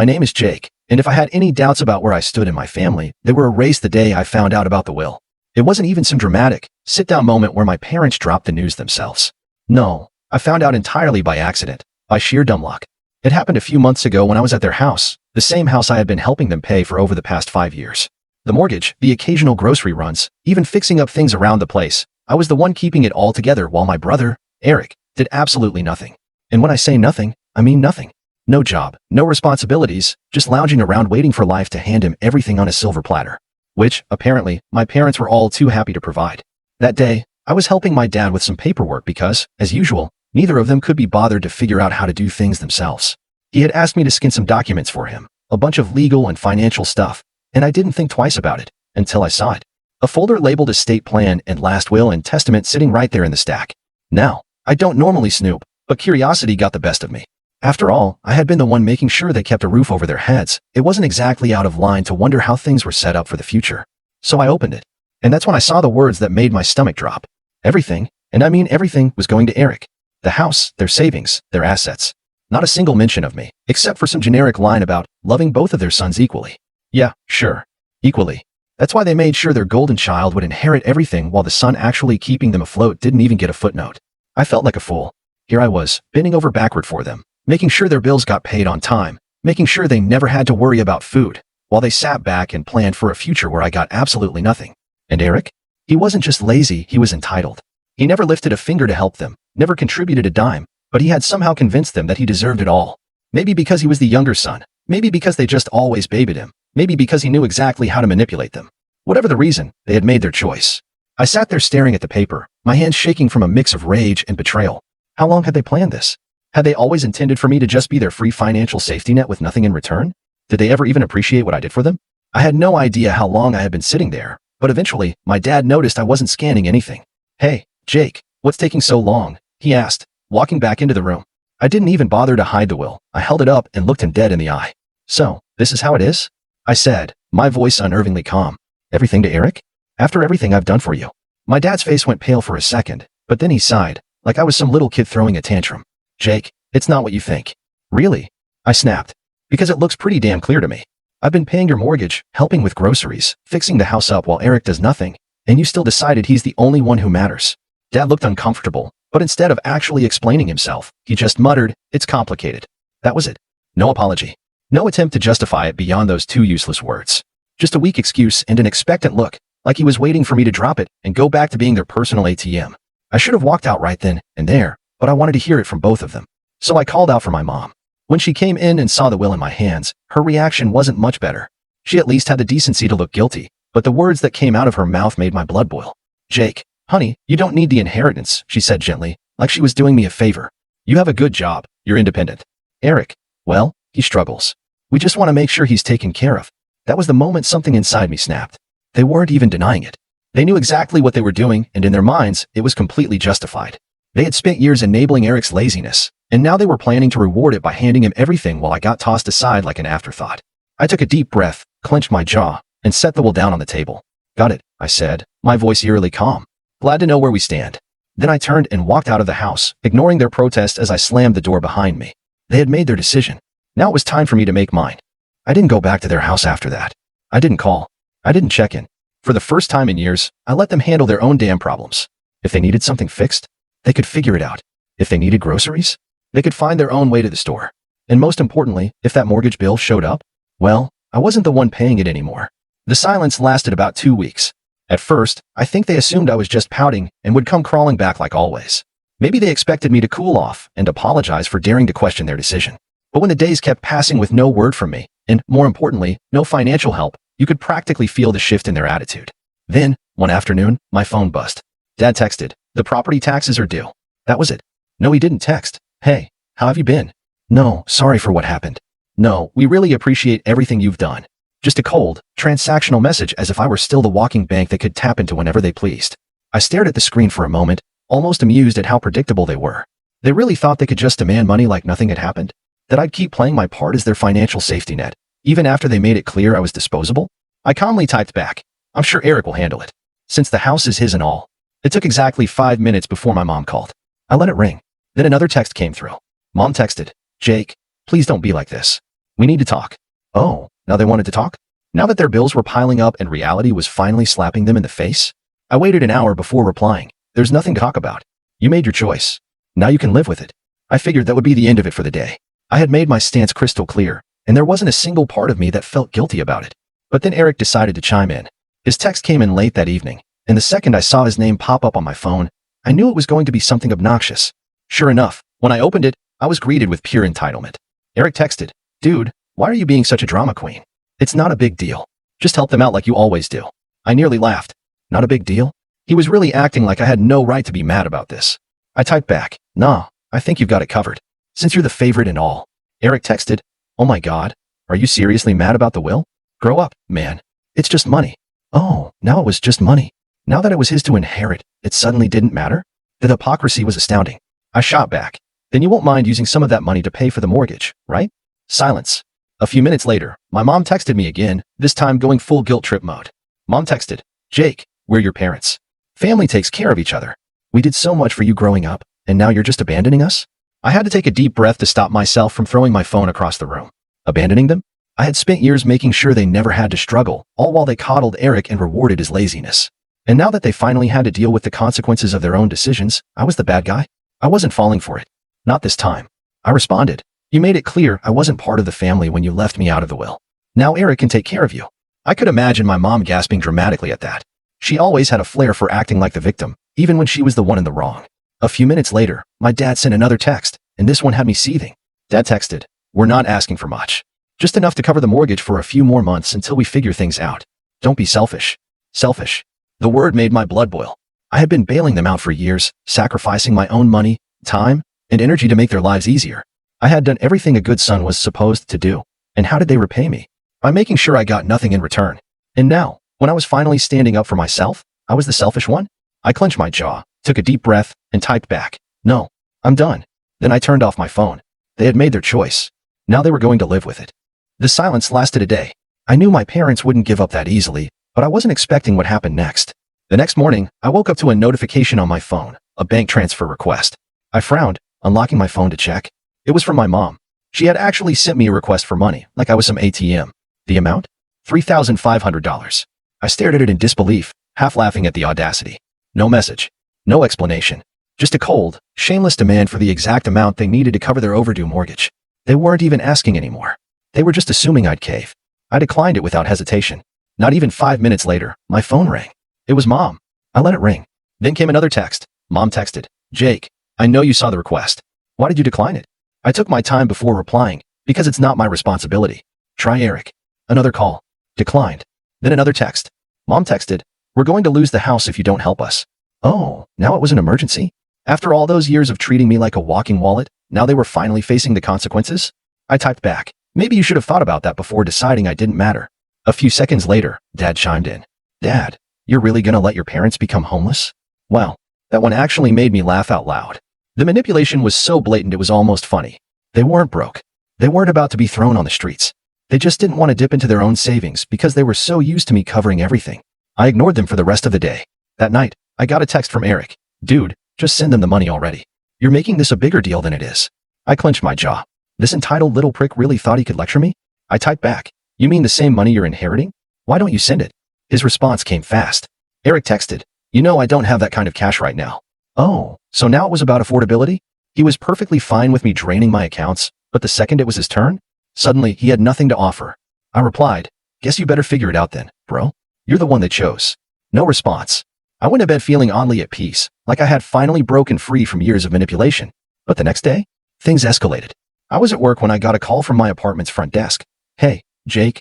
My name is Jake, and if I had any doubts about where I stood in my family, they were erased the day I found out about the will. It wasn't even some dramatic, sit-down moment where my parents dropped the news themselves. No, I found out entirely by accident, by sheer dumb luck. It happened a few months ago when I was at their house, the same house I had been helping them pay for over the past 5 years. The mortgage, the occasional grocery runs, even fixing up things around the place. I was the one keeping it all together while my brother, Eric, did absolutely nothing. And when I say nothing, I mean nothing. No job, no responsibilities, just lounging around waiting for life to hand him everything on a silver platter. Which, apparently, my parents were all too happy to provide. That day, I was helping my dad with some paperwork because, as usual, neither of them could be bothered to figure out how to do things themselves. He had asked me to skin some documents for him, a bunch of legal and financial stuff, and I didn't think twice about it, until I saw it. A folder labeled estate plan and last will and testament sitting right there in the stack. Now, I don't normally snoop, but curiosity got the best of me. After all, I had been the one making sure they kept a roof over their heads. It wasn't exactly out of line to wonder how things were set up for the future. So I opened it. And that's when I saw the words that made my stomach drop. Everything, and I mean everything, was going to Eric. The house, their savings, their assets. Not a single mention of me, except for some generic line about loving both of their sons equally. Yeah, sure. Equally. That's why they made sure their golden child would inherit everything while the son actually keeping them afloat didn't even get a footnote. I felt like a fool. Here I was, bending over backward for them, making sure their bills got paid on time, making sure they never had to worry about food, while they sat back and planned for a future where I got absolutely nothing. And Eric? He wasn't just lazy, he was entitled. He never lifted a finger to help them, never contributed a dime, but he had somehow convinced them that he deserved it all. Maybe because he was the younger son, maybe because they just always babied him, maybe because he knew exactly how to manipulate them. Whatever the reason, they had made their choice. I sat there staring at the paper, my hands shaking from a mix of rage and betrayal. How long had they planned this? Had they always intended for me to just be their free financial safety net with nothing in return? Did they ever even appreciate what I did for them? I had no idea how long I had been sitting there, but eventually, my dad noticed I wasn't scanning anything. Hey, Jake, what's taking so long? He asked, walking back into the room. I didn't even bother to hide the will. I held it up and looked him dead in the eye. So, this is how it is? I said, my voice unnervingly calm. Everything to Eric? After everything I've done for you. My dad's face went pale for a second, but then he sighed, like I was some little kid throwing a tantrum. Jake, it's not what you think. Really? I snapped. Because it looks pretty damn clear to me. I've been paying your mortgage, helping with groceries, fixing the house up while Eric does nothing, and you still decided he's the only one who matters. Dad looked uncomfortable, but instead of actually explaining himself, he just muttered, it's complicated. That was it. No apology. No attempt to justify it beyond those two useless words. Just a weak excuse and an expectant look, like he was waiting for me to drop it and go back to being their personal ATM. I should have walked out right then and there, but I wanted to hear it from both of them. So I called out for my mom. When she came in and saw the will in my hands, her reaction wasn't much better. She at least had the decency to look guilty, but the words that came out of her mouth made my blood boil. Jake, honey, you don't need the inheritance, she said gently, like she was doing me a favor. You have a good job, you're independent. Eric, well, he struggles. We just want to make sure he's taken care of. That was the moment something inside me snapped. They weren't even denying it. They knew exactly what they were doing, and in their minds, it was completely justified. They had spent years enabling Eric's laziness, and now they were planning to reward it by handing him everything while I got tossed aside like an afterthought. I took a deep breath, clenched my jaw, and set the will down on the table. Got it, I said, my voice eerily calm. Glad to know where we stand. Then I turned and walked out of the house, ignoring their protest as I slammed the door behind me. They had made their decision. Now it was time for me to make mine. I didn't go back to their house after that. I didn't call. I didn't check in. For the first time in years, I let them handle their own damn problems. If they needed something fixed, they could figure it out. If they needed groceries, they could find their own way to the store. And most importantly, if that mortgage bill showed up, well, I wasn't the one paying it anymore. The silence lasted about 2 weeks. At first, I think they assumed I was just pouting and would come crawling back like always. Maybe they expected me to cool off and apologize for daring to question their decision. But when the days kept passing with no word from me, and more importantly, no financial help, you could practically feel the shift in their attitude. Then, one afternoon, my phone buzzed. Dad texted, the property taxes are due. That was it. No, he didn't text. Hey, how have you been? No, sorry for what happened. No, we really appreciate everything you've done. Just a cold, transactional message as if I were still the walking bank they could tap into whenever they pleased. I stared at the screen for a moment, almost amused at how predictable they were. They really thought they could just demand money like nothing had happened? That I'd keep playing my part as their financial safety net, even after they made it clear I was disposable? I calmly typed back, I'm sure Eric will handle it, since the house is his and all. It took exactly 5 minutes before my mom called. I let it ring. Then another text came through. Mom texted, Jake, please don't be like this. We need to talk. Oh, now they wanted to talk? Now that their bills were piling up and reality was finally slapping them in the face? I waited an hour before replying. There's nothing to talk about. You made your choice. Now you can live with it. I figured that would be the end of it for the day. I had made my stance crystal clear, and there wasn't a single part of me that felt guilty about it. But then Eric decided to chime in. His text came in late that evening, and the second I saw his name pop up on my phone, I knew it was going to be something obnoxious. Sure enough, when I opened it, I was greeted with pure entitlement. Eric texted, "Dude, why are you being such a drama queen? It's not a big deal. Just help them out like you always do." I nearly laughed. Not a big deal? He was really acting like I had no right to be mad about this. I typed back, "Nah, I think you've got it covered. Since you're the favorite and all." Eric texted, "Oh my God, are you seriously mad about the will? Grow up, man. It's just money." Oh, now it was just money. Now that it was his to inherit, it suddenly didn't matter? The hypocrisy was astounding. I shot back. "Then you won't mind using some of that money to pay for the mortgage, right?" Silence. A few minutes later, my mom texted me again, this time going full guilt trip mode. Mom texted, "Jake, we're your parents. Family takes care of each other. We did so much for you growing up, and now you're just abandoning us?" I had to take a deep breath to stop myself from throwing my phone across the room. Abandoning them? I had spent years making sure they never had to struggle, all while they coddled Eric and rewarded his laziness. And now that they finally had to deal with the consequences of their own decisions, I was the bad guy? I wasn't falling for it. Not this time. I responded, "You made it clear I wasn't part of the family when you left me out of the will. Now Eric can take care of you." I could imagine my mom gasping dramatically at that. She always had a flair for acting like the victim, even when she was the one in the wrong. A few minutes later, my dad sent another text, and this one had me seething. Dad texted, "We're not asking for much. Just enough to cover the mortgage for a few more months until we figure things out. Don't be selfish." Selfish. The word made my blood boil. I had been bailing them out for years, sacrificing my own money, time, and energy to make their lives easier. I had done everything a good son was supposed to do. And how did they repay me? By making sure I got nothing in return. And now, when I was finally standing up for myself, I was the selfish one? I clenched my jaw, took a deep breath, and typed back, "No, I'm done." Then I turned off my phone. They had made their choice. Now they were going to live with it. The silence lasted a day. I knew my parents wouldn't give up that easily, but I wasn't expecting what happened next. The next morning, I woke up to a notification on my phone, a bank transfer request. I frowned, unlocking my phone to check. It was from my mom. She had actually sent me a request for money, like I was some ATM. The amount? $3,500. I stared at it in disbelief, half laughing at the audacity. No message. No explanation. Just a cold, shameless demand for the exact amount they needed to cover their overdue mortgage. They weren't even asking anymore. They were just assuming I'd cave. I declined it without hesitation. Not even 5 minutes later, my phone rang. It was Mom. I let it ring. Then came another text. Mom texted, "Jake, I know you saw the request. Why did you decline it?" I took my time before replying, because it's not my responsibility. Try Eric. Another call. Declined. Then another text. Mom texted, "We're going to lose the house if you don't help us." Oh, now it was an emergency? After all those years of treating me like a walking wallet, now they were finally facing the consequences? I typed back, "Maybe you should have thought about that before deciding I didn't matter." A few seconds later, Dad chimed in. "Dad, you're really gonna let your parents become homeless?" Well, that one actually made me laugh out loud. The manipulation was so blatant it was almost funny. They weren't broke. They weren't about to be thrown on the streets. They just didn't want to dip into their own savings because they were so used to me covering everything. I ignored them for the rest of the day. That night, I got a text from Eric. "Dude, just send them the money already. You're making this a bigger deal than it is." I clenched my jaw. This entitled little prick really thought he could lecture me? I typed back, "You mean the same money you're inheriting? Why don't you send it?" His response came fast. Eric texted, "You know I don't have that kind of cash right now." Oh, so now it was about affordability? He was perfectly fine with me draining my accounts, but the second it was his turn, suddenly he had nothing to offer. I replied, "Guess you better figure it out then, bro. You're the one they chose." No response. I went to bed feeling oddly at peace, like I had finally broken free from years of manipulation. But the next day, things escalated. I was at work when I got a call from my apartment's front desk. "Hey, Jake,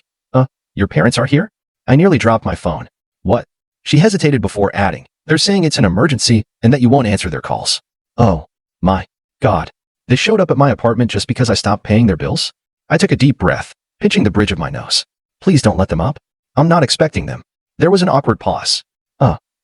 your parents are here?" I nearly dropped my phone. "What?" She hesitated before adding, "They're saying it's an emergency and that you won't answer their calls." Oh, my God. They showed up at my apartment just because I stopped paying their bills? I took a deep breath, pinching the bridge of my nose. Please don't let them up. I'm not expecting them. There was an awkward pause.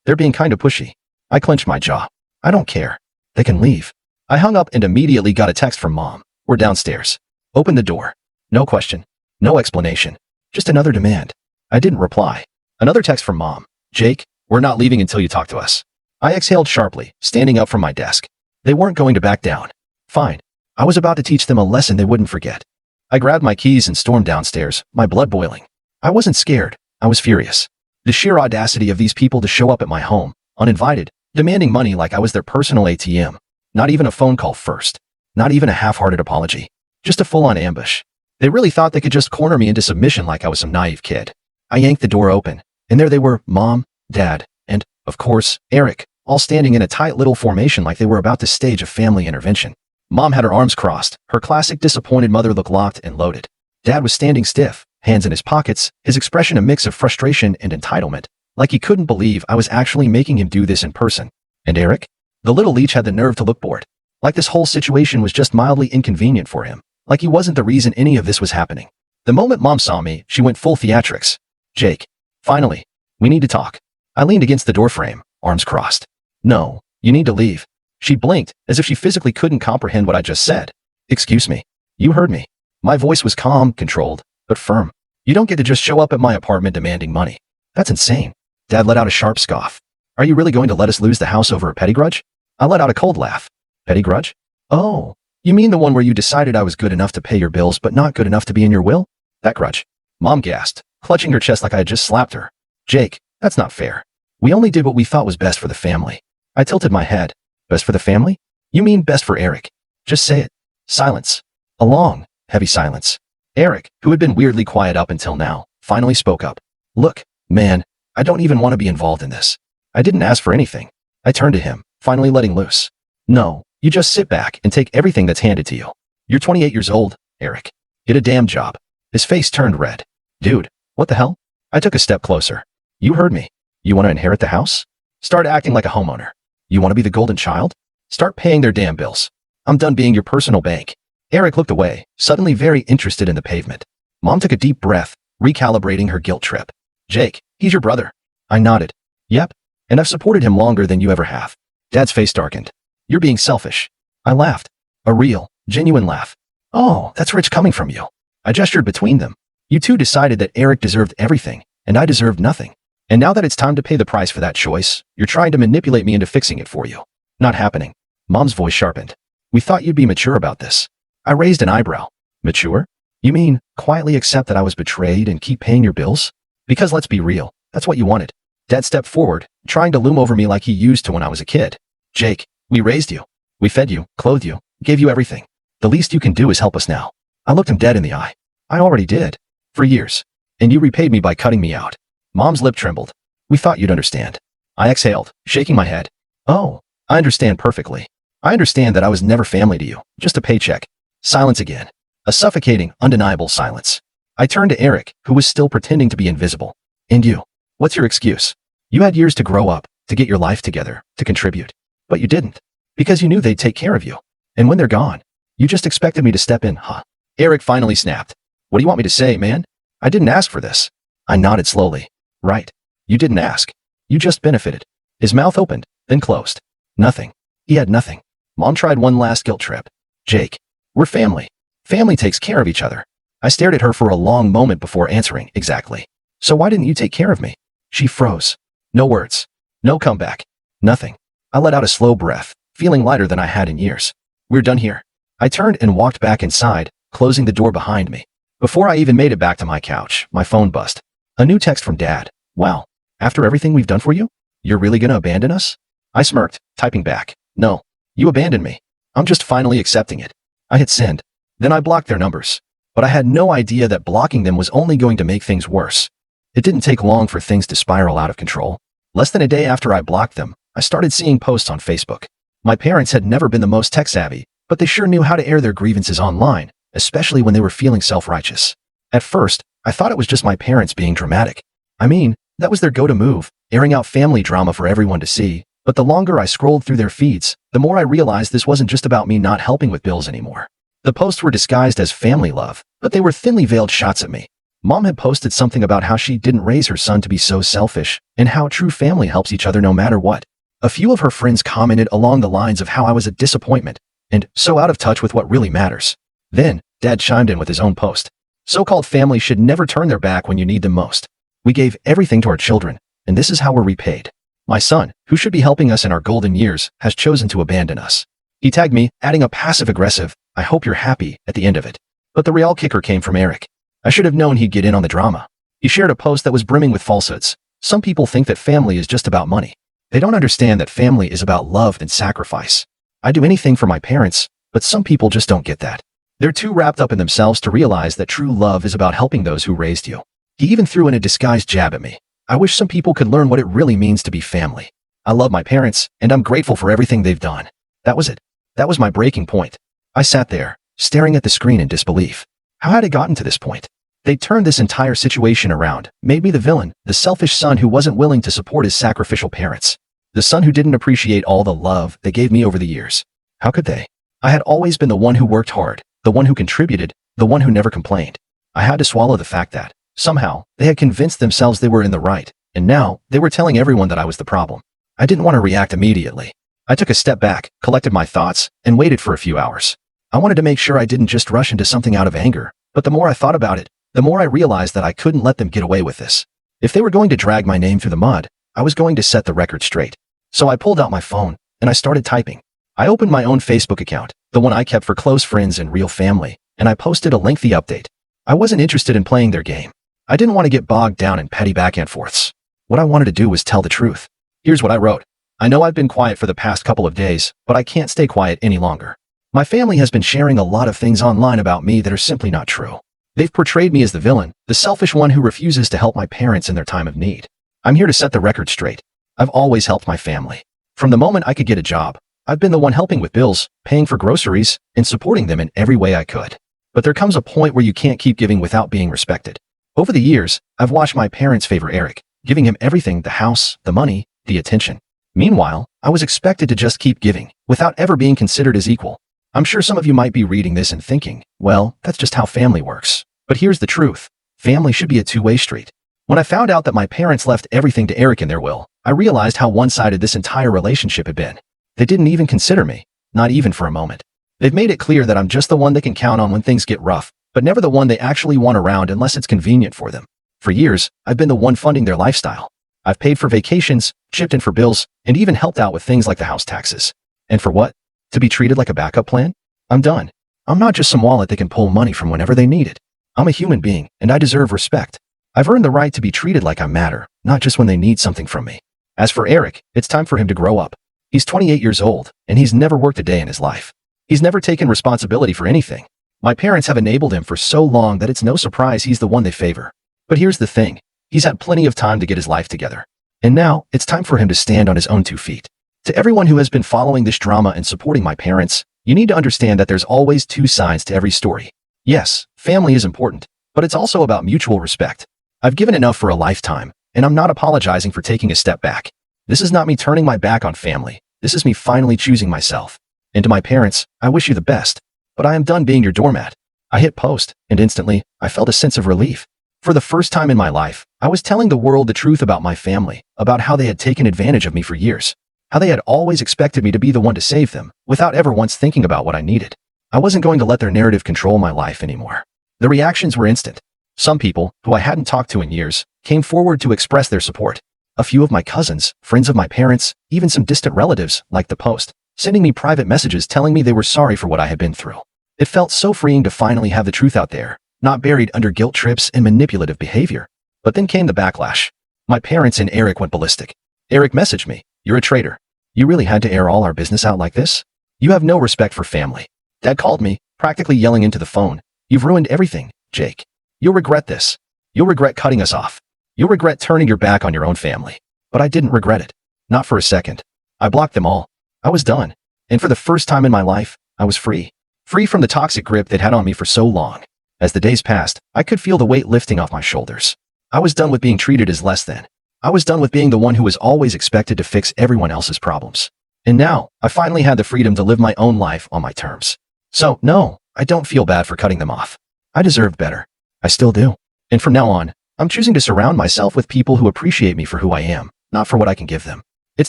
They're being kind of pushy. I clenched my jaw. I don't care. They can leave. I hung up and immediately got a text from Mom. "We're downstairs." Open the door. No question. No explanation. Just another demand. I didn't reply. Another text from Mom. "Jake, we're not leaving until you talk to us." I exhaled sharply, standing up from my desk. They weren't going to back down. Fine. I was about to teach them a lesson they wouldn't forget. I grabbed my keys and stormed downstairs, my blood boiling. I wasn't scared. I was furious. The sheer audacity of these people to show up at my home, uninvited, demanding money like I was their personal ATM. Not even a phone call first. Not even a half-hearted apology. Just a full-on ambush. They really thought they could just corner me into submission like I was some naive kid. I yanked the door open, and there they were, Mom, Dad, and, of course, Eric, all standing in a tight little formation like they were about to stage a family intervention. Mom had her arms crossed, her classic disappointed mother look locked and loaded. Dad was standing stiff, hands in his pockets, his expression a mix of frustration and entitlement, like he couldn't believe I was actually making him do this in person. And Eric? The little leech had the nerve to look bored. Like this whole situation was just mildly inconvenient for him. Like he wasn't the reason any of this was happening. The moment Mom saw me, she went full theatrics. Jake. Finally. We need to talk. I leaned against the doorframe, arms crossed. No, you need to leave. She blinked, as if she physically couldn't comprehend what I just said. Excuse me. You heard me. My voice was calm, controlled, but firm. You don't get to just show up at my apartment demanding money. That's insane. Dad let out a sharp scoff. Are you really going to let us lose the house over a petty grudge? I let out a cold laugh. Petty grudge? Oh, you mean the one where you decided I was good enough to pay your bills but not good enough to be in your will? That grudge. Mom gasped, clutching her chest like I had just slapped her. Jake, that's not fair. We only did what we thought was best for the family. I tilted my head. Best for the family? You mean best for Eric. Just say it. Silence. A long, heavy silence. Eric, who had been weirdly quiet up until now, finally spoke up. Look, man, I don't even want to be involved in this. I didn't ask for anything. I turned to him, finally letting loose. No, you just sit back and take everything that's handed to you. You're 28 years old, Eric. Get a damn job. His face turned red. Dude, what the hell? I took a step closer. You heard me. You want to inherit the house? Start acting like a homeowner. You want to be the golden child? Start paying their damn bills. I'm done being your personal bank. Eric looked away, suddenly very interested in the pavement. Mom took a deep breath, recalibrating her guilt trip. Jake, he's your brother. I nodded. Yep. And I've supported him longer than you ever have. Dad's face darkened. You're being selfish. I laughed. A real, genuine laugh. Oh, that's rich coming from you. I gestured between them. You two decided that Eric deserved everything, and I deserved nothing. And now that it's time to pay the price for that choice, you're trying to manipulate me into fixing it for you. Not happening. Mom's voice sharpened. We thought you'd be mature about this. I raised an eyebrow. Mature? You mean, quietly accept that I was betrayed and keep paying your bills? Because let's be real, that's what you wanted. Dad stepped forward, trying to loom over me like he used to when I was a kid. Jake, we raised you. We fed you, clothed you, gave you everything. The least you can do is help us now. I looked him dead in the eye. I already did. For years. And you repaid me by cutting me out. Mom's lip trembled. We thought you'd understand. I exhaled, shaking my head. Oh, I understand perfectly. I understand that I was never family to you, just a paycheck. Silence again. A suffocating, undeniable silence. I turned to Eric, who was still pretending to be invisible. And you? What's your excuse? You had years to grow up, to get your life together, to contribute. But you didn't. Because you knew they'd take care of you. And when they're gone, you just expected me to step in, huh? Eric finally snapped. What do you want me to say, man? I didn't ask for this. I nodded slowly. Right. You didn't ask. You just benefited. His mouth opened, then closed. Nothing. He had nothing. Mom tried one last guilt trip. Jake, we're family. Family takes care of each other. I stared at her for a long moment before answering, exactly. So why didn't you take care of me? She froze. No words. No comeback. Nothing. I let out a slow breath, feeling lighter than I had in years. We're done here. I turned and walked back inside, closing the door behind me. Before I even made it back to my couch, my phone buzzed. A new text from Dad. Wow. After everything we've done for you? You're really gonna abandon us? I smirked, typing back. No. You abandoned me. I'm just finally accepting it. I hit send. Then I blocked their numbers. But I had no idea that blocking them was only going to make things worse. It didn't take long for things to spiral out of control. Less than a day after I blocked them, I started seeing posts on Facebook. My parents had never been the most tech-savvy, but they sure knew how to air their grievances online, especially when they were feeling self-righteous. At first, I thought it was just my parents being dramatic. I mean, that was their go-to move, airing out family drama for everyone to see. But the longer I scrolled through their feeds, the more I realized this wasn't just about me not helping with bills anymore. The posts were disguised as family love, but they were thinly veiled shots at me. Mom had posted something about how she didn't raise her son to be so selfish, and how true family helps each other no matter what. A few of her friends commented along the lines of how I was a disappointment, and so out of touch with what really matters. Then, Dad chimed in with his own post. So-called family should never turn their back when you need them most. We gave everything to our children, and this is how we're repaid. My son, who should be helping us in our golden years, has chosen to abandon us. He tagged me, adding a passive-aggressive, I hope you're happy, at the end of it. But the real kicker came from Eric. I should have known he'd get in on the drama. He shared a post that was brimming with falsehoods. Some people think that family is just about money. They don't understand that family is about love and sacrifice. I do anything for my parents, but some people just don't get that. They're too wrapped up in themselves to realize that true love is about helping those who raised you. He even threw in a disguised jab at me. I wish some people could learn what it really means to be family. I love my parents, and I'm grateful for everything they've done. That was it. That was my breaking point. I sat there, staring at the screen in disbelief. How had it gotten to this point? They turned this entire situation around, made me the villain, the selfish son who wasn't willing to support his sacrificial parents. The son who didn't appreciate all the love they gave me over the years. How could they? I had always been the one who worked hard, the one who contributed, the one who never complained. I had to swallow the fact that, somehow, they had convinced themselves they were in the right, and now, they were telling everyone that I was the problem. I didn't want to react immediately. I took a step back, collected my thoughts, and waited for a few hours. I wanted to make sure I didn't just rush into something out of anger, but the more I thought about it, the more I realized that I couldn't let them get away with this. If they were going to drag my name through the mud, I was going to set the record straight. So I pulled out my phone, and I started typing. I opened my own Facebook account, the one I kept for close friends and real family, and I posted a lengthy update. I wasn't interested in playing their game. I didn't want to get bogged down in petty back and forths. What I wanted to do was tell the truth. Here's what I wrote. I know I've been quiet for the past couple of days, but I can't stay quiet any longer. My family has been sharing a lot of things online about me that are simply not true. They've portrayed me as the villain, the selfish one who refuses to help my parents in their time of need. I'm here to set the record straight. I've always helped my family. From the moment I could get a job, I've been the one helping with bills, paying for groceries, and supporting them in every way I could. But there comes a point where you can't keep giving without being respected. Over the years, I've watched my parents favor Eric, giving him everything, the house, the money, the attention. Meanwhile, I was expected to just keep giving, without ever being considered as equal. I'm sure some of you might be reading this and thinking, well, that's just how family works. But here's the truth. Family should be a two-way street. When I found out that my parents left everything to Eric in their will, I realized how one-sided this entire relationship had been. They didn't even consider me, not even for a moment. They've made it clear that I'm just the one they can count on when things get rough, but never the one they actually want around unless it's convenient for them. For years, I've been the one funding their lifestyle. I've paid for vacations, chipped in for bills, and even helped out with things like the house taxes. And for what? To be treated like a backup plan? I'm done. I'm not just some wallet they can pull money from whenever they need it. I'm a human being, and I deserve respect. I've earned the right to be treated like I matter, not just when they need something from me. As for Eric, it's time for him to grow up. He's 28 years old, and he's never worked a day in his life. He's never taken responsibility for anything. My parents have enabled him for so long that it's no surprise he's the one they favor. But here's the thing. He's had plenty of time to get his life together. And now, it's time for him to stand on his own 2 feet. To everyone who has been following this drama and supporting my parents, you need to understand that there's always 2 sides to every story. Yes, family is important, but it's also about mutual respect. I've given enough for a lifetime, and I'm not apologizing for taking a step back. This is not me turning my back on family. This is me finally choosing myself. And to my parents, I wish you the best. But I am done being your doormat. I hit post, and instantly, I felt a sense of relief. For the first time in my life, I was telling the world the truth about my family, about how they had taken advantage of me for years. How they had always expected me to be the one to save them, without ever once thinking about what I needed. I wasn't going to let their narrative control my life anymore. The reactions were instant. Some people, who I hadn't talked to in years, came forward to express their support. A few of my cousins, friends of my parents, even some distant relatives, liked the post, sending me private messages telling me they were sorry for what I had been through. It felt so freeing to finally have the truth out there, not buried under guilt trips and manipulative behavior. But then came the backlash. My parents and Eric went ballistic. Eric messaged me, "You're a traitor. You really had to air all our business out like this? You have no respect for family." Dad called me, practically yelling into the phone, "You've ruined everything, Jake. You'll regret this. You'll regret cutting us off. You'll regret turning your back on your own family." But I didn't regret it. Not for a second. I blocked them all. I was done. And for the first time in my life, I was free. Free from the toxic grip they'd had on me for so long. As the days passed, I could feel the weight lifting off my shoulders. I was done with being treated as less than. I was done with being the one who was always expected to fix everyone else's problems. And now, I finally had the freedom to live my own life on my terms. So, no, I don't feel bad for cutting them off. I deserved better. I still do. And from now on, I'm choosing to surround myself with people who appreciate me for who I am, not for what I can give them. It's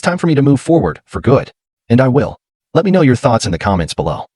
time for me to move forward, for good. And I will. Let me know your thoughts in the comments below.